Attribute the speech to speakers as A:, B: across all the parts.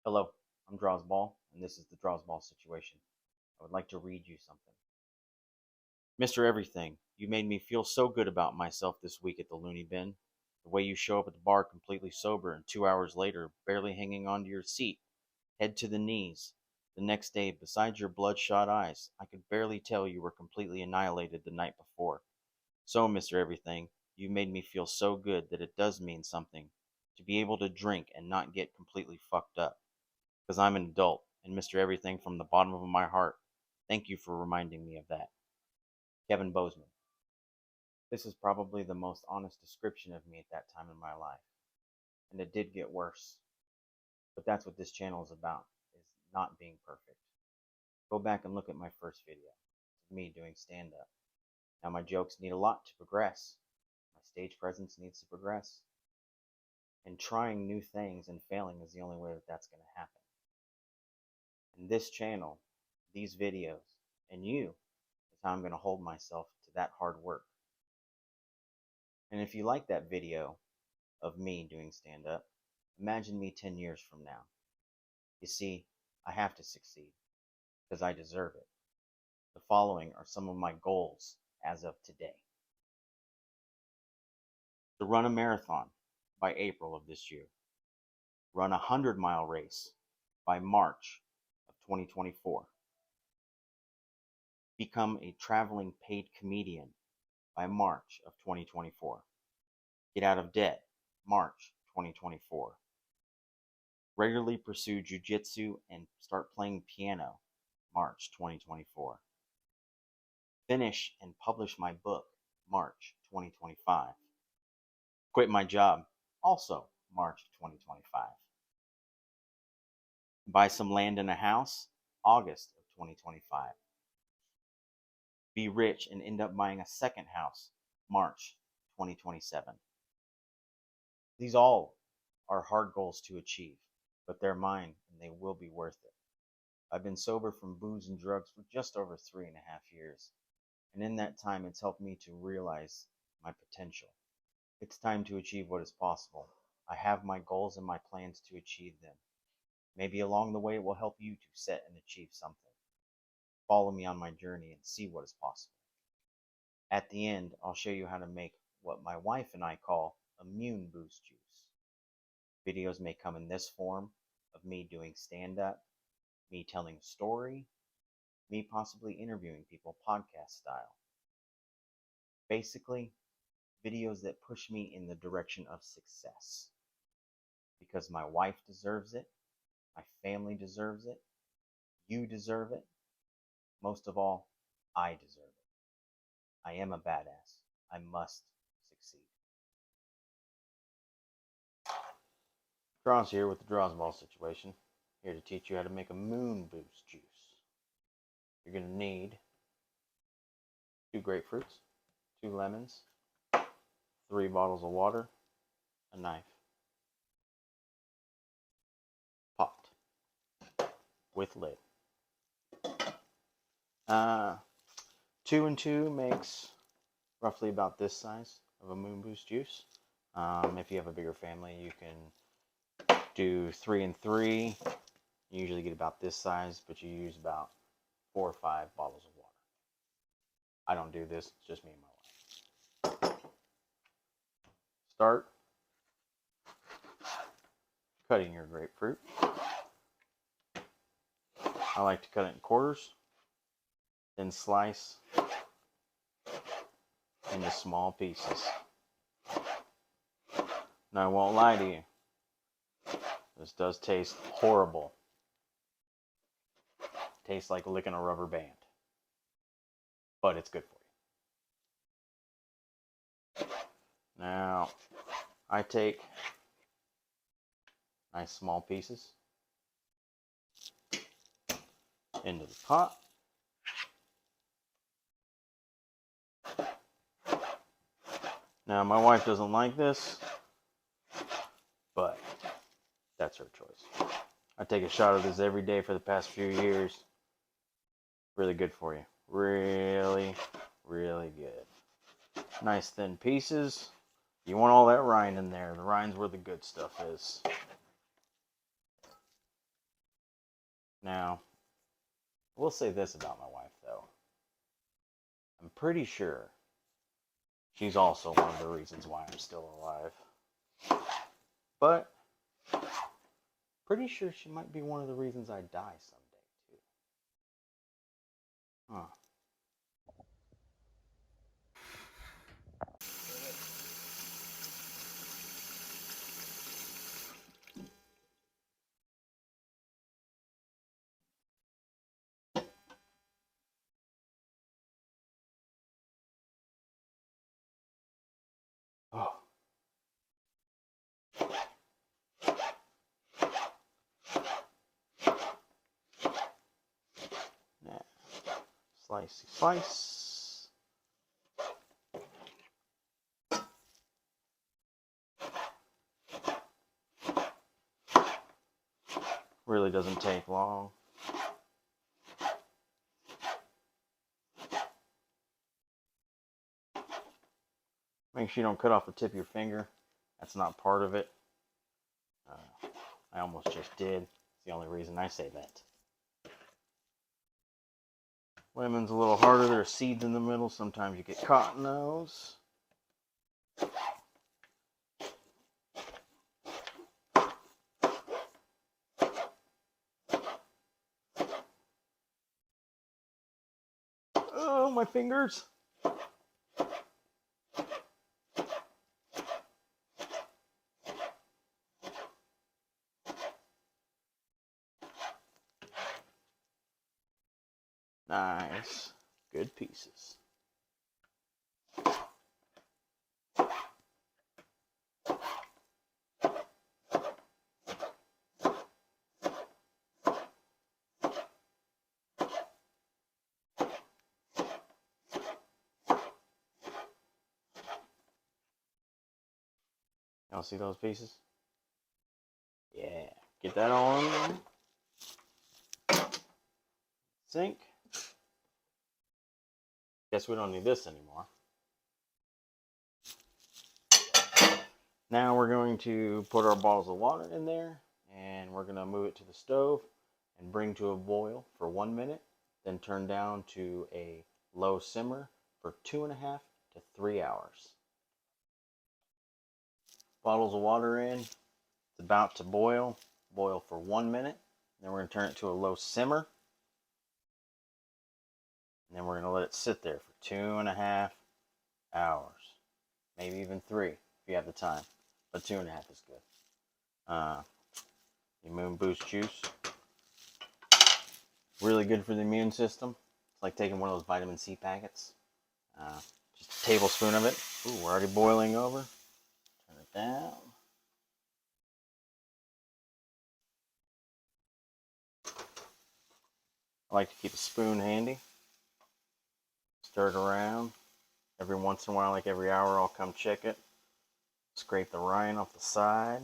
A: Hello, I'm Drawsball, and this is the Drawsball situation. I would like to read you something. Mr. Everything, you made me feel so good about myself this week at the loony bin. The way you show up at the bar completely sober and 2 hours later, barely hanging onto your seat, head to the knees. The next day, beside your bloodshot eyes, I could barely tell you were completely annihilated the night before. So, Mr. Everything, you made me feel so good that it does mean something to be able to drink and not get completely fucked up. Because I'm an adult, and Mr. Everything, from the bottom of my heart, thank you for reminding me of that. Kevin Bozeman. This is probably the most honest description of me at that time in my life. And it did get worse. But that's what this channel is about, is not being perfect. Go back and look at my first video. It's me doing stand-up. Now my jokes need a lot to progress. My stage presence needs to progress. And trying new things and failing is the only way that that's going to happen. And this channel, these videos, and you is how I'm going to hold myself to that hard work. And if you like that video of me doing stand-up, imagine me 10 years from now. You see, I have to succeed, because I deserve it. The following are some of my goals as of today. To run a marathon by April of this year. Run a 100-mile race by March of 2024. Become a traveling paid comedian by March of 2024. Get out of debt, March 2024. Regularly pursue jujitsu and start playing piano, March 2024. Finish and publish my book, March 2025. Quit my job, also March 2025. Buy some land and a house, August of 2025. Be rich and end up buying a second house, March 2027. These all are hard goals to achieve, but they're mine and they will be worth it. I've been sober from booze and drugs for just over 3.5 years, and in that time it's helped me to realize my potential. It's time to achieve what is possible. I have my goals and my plans to achieve them. Maybe along the way it will help you to set and achieve something. Follow me on my journey and see what is possible. At the end, I'll show you how to make what my wife and I call immune boost juice. Videos may come in this form of me doing stand-up, me telling a story, me possibly interviewing people podcast style. Basically, videos that push me in the direction of success. Because my wife deserves it, my family deserves it, you deserve it, most of all, I deserve it. I am a badass. I must succeed. Draws here with the Drawsball situation. Here to teach you how to make a moon boost juice. You're going to need 2 grapefruits, 2 lemons, 3 bottles of water, a knife. Pot with lid. 2 and 2 makes roughly about this size of a moon boost juice. If you have a bigger family, you can do 3 and 3. You usually get about this size, but you use about 4 or 5 bottles of water. I don't do this, it's just me and my wife. Start cutting your grapefruit. I like to cut it in quarters, then slice into small pieces. Now I won't lie to you, this does taste horrible. Tastes like licking a rubber band, but it's good for you. Now I take nice small pieces into the pot. Now my wife doesn't like this, but that's her choice. I take a shot of this every day for the past few years. Really good for you. Really, really good. Nice thin pieces. You want all that rind in there. The rind's where the good stuff is. Now, I will say this about my wife, though. I'm pretty sure she's also one of the reasons why I'm still alive. But pretty sure she might be one of the reasons I die someday, too. Huh. Oh. Yeah. Slicey slice. Really doesn't take long. Make sure you don't cut off the tip of your finger. That's not part of it. I almost just did. It's the only reason I say that. Lemon's a little harder. There are seeds in the middle. Sometimes you get caught in those. Oh, my fingers. Nice. Good pieces. Y'all see those pieces? Yeah. Get that all in there. Sink. Guess we don't need this anymore. Now we're going to put our bottles of water in there, and we're going to move it to the stove and bring to a boil for 1 minute, then turn down to a low simmer for 2.5 to 3 hours. Bottles of water in. It's about to boil. Boil for 1 minute. Then we're going to turn it to a low simmer. And then we're going to let it sit there for 2.5 hours. Maybe even 3 if you have the time. But 2.5 is good. The Moon Boost juice. Really good for the immune system. It's like taking one of those vitamin C packets. Just a tablespoon of it. Ooh, we're already boiling over. Turn it down. I like to keep a spoon handy. Stir it around. Every once in a while, like every hour, I'll come check it. Scrape the rind off the side.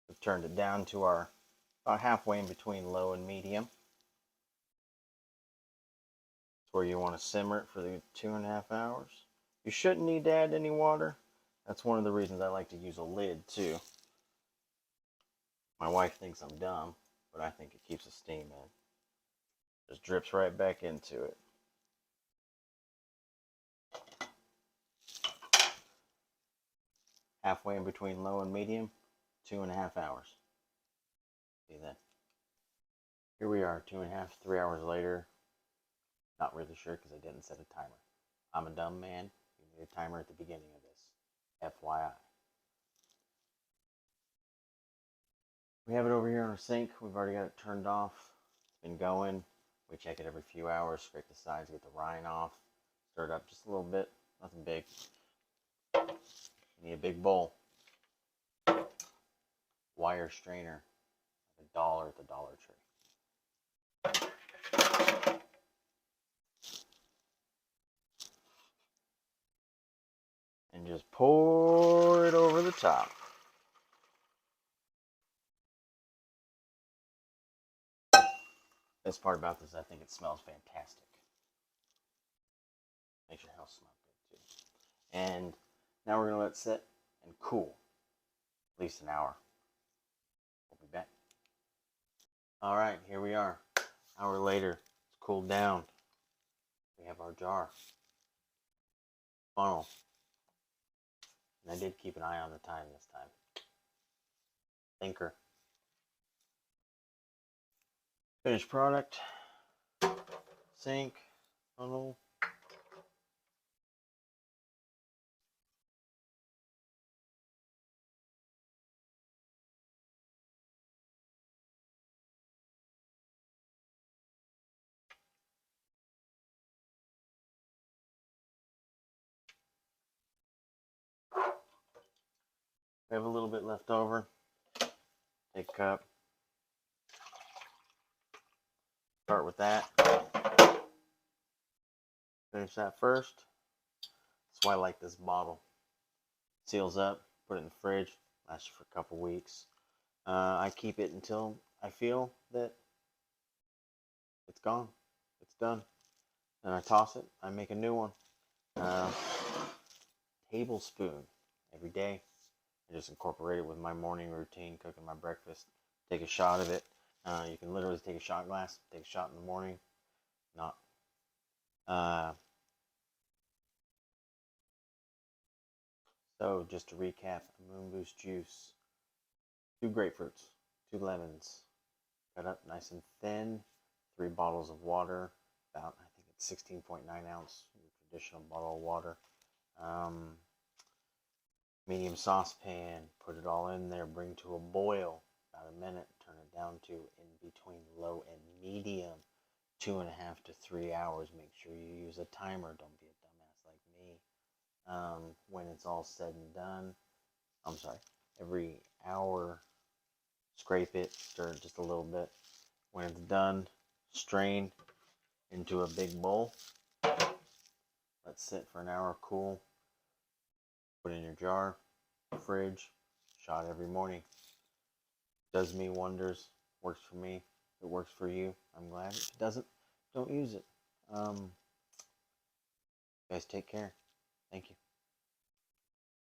A: We've turned it down to our about halfway in between low and medium. That's where you want to simmer it for the 2.5 hours. You shouldn't need to add any water. That's one of the reasons I like to use a lid too. My wife thinks I'm dumb, but I think it keeps the steam in. Just drips right back into it. Halfway in between low and medium, 2.5 hours. See that? Here we are, 2.5, 3 hours later. Not really sure because I didn't set a timer. I'm a dumb man. You need a timer at the beginning of this. FYI. We have it over here on our sink. We've already got it turned off. It's been going. We check it every few hours, scrape the sides, get the rind off, stir it up just a little bit. Nothing big. You need a big bowl. Wire strainer. $1 at the Dollar Tree. And just pour it over the top. Best part about this, I think it smells fantastic. Makes your house smell good too. And now we're going to let it sit and cool. at least an hour. We'll be back. All right, here we are. Hour later, it's cooled down. We have our jar, funnel, and I did keep an eye on the time this time. Thinker. Finished product, sink, funnel. We have a little bit left over. Take a cup. Start with that. Finish that first. That's why I like this bottle. Seals up. Put it in the fridge. Lasts for a couple weeks. I keep it until I feel that it's gone. It's done. Then I toss it. I make a new one. Tablespoon every day. I just incorporate it with my morning routine, cooking my breakfast. Take a shot of it. You can literally take a shot glass, take a shot in the morning. Not. So just to recap, Moon Boost juice, 2 grapefruits, 2 lemons, cut up nice and thin, 3 bottles of water, about I think it's 16.9 ounce, your traditional bottle of water. Medium saucepan, put it all in there, bring to a boil, about a minute, turn it down to in between low and medium, 2.5 to 3 hours. Make sure you use a timer, don't be a dumbass like me. When it's all said and done, every hour, scrape it, stir it just a little bit. When it's done, strain into a big bowl, let sit for an hour, cool. Put in your jar, fridge, shot every morning. Does me wonders, works for me. If it works for you, I'm glad. If it doesn't, don't use it. You guys take care. Thank you.